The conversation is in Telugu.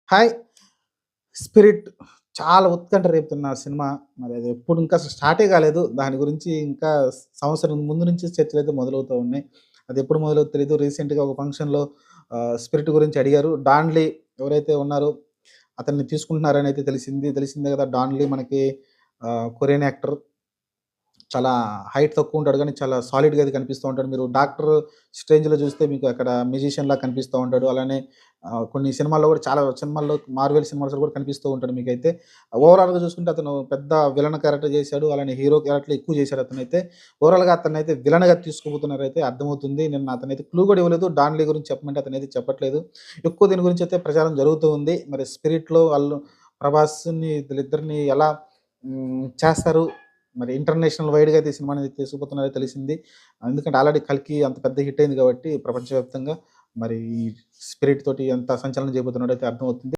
హాయ్! 'స్పిరిట్' చాలా ఉత్కంఠ రేపుతున్న సినిమా. మరి అది ఎప్పుడు ఇంకా అసలు స్టార్టే కాలేదు. దాని గురించి ఇంకా సంవత్సరం ముందు నుంచి చర్చలైతే మొదలవుతూ ఉన్నాయి. అది ఎప్పుడు మొదలవుద్దో తెలీదు. రీసెంట్‌గా ఒక ఫంక్షన్‌లో 'స్పిరిట్' గురించి అడిగారు. 'డాన్ లీ' ఎవరైతే ఉన్నారో అతన్ని తీసుకుంటున్నారని అయితే తెలిసింది. తెలిసిందే కదా! 'డాన్ లీ' మనకి కొరియన్ యాక్టర్. చాలా హైట్ తక్కువుంటాడు గానీ, చాలా సాలిడ్‌గా అయితే కనిపిస్తూ ఉంటాడు. మీరు 'డాక్టర్ స్ట్రేంజ్‌లో' చూస్తే మీకు అక్కడ మ్యూజిషియన్‌లా కనిపిస్తూ ఉంటాడు. అలానే కొన్ని సినిమాల్లో గూడా చాలా సినిమాల్లో 'మార్వెల్' సినిమాస్‌లో కూడా కనిపిస్తూ ఉంటాడు మీకైతే. ఓవరాల్‌గా చూసుకుంటే అతను పెద్ద విలన్ క్యారెక్టర్ చేశాడు. అలానే హీరో క్యారెక్టర్‌లు ఎక్కువ చేశాడు అతనైతే. ఓవరాల్‌గా అతన్నైతే విలన్‌గా తీసుకుపోతున్నారైతే అర్థమవుతుంది. నిన్న అతనైతే క్లూ కూడా ఇవ్వలేదు. 'డాన్ లీ' గురించి చెప్పమంటే అతనైతే చెప్పట్లేదు. ఎక్కువ దీని గురించి అయితే ప్రచారం జరుగుతూ ఉంది. మరి 'స్పిరిట్‌లో' వాళ్ళు ప్రభాస్‌ని వీళ్ళిద్దరిని ఎలా చేస్తారు మరి ఇంటర్నేషనల్ వైడ్‌గా అయితే ఈ సినిమాని తీసుకుపోతున్నారో తెలిసింది. ఎందుకంటే ఆల్రెడీ 'కల్కి' అంత పెద్ద హిట్ అయింది కాబట్టి ప్రపంచవ్యాప్తంగా మరి ఈ 'స్పిరిట్' తోటి ఎంత సంచలనం చేయబోతున్నాడో అయితే అర్థమవుతుంది.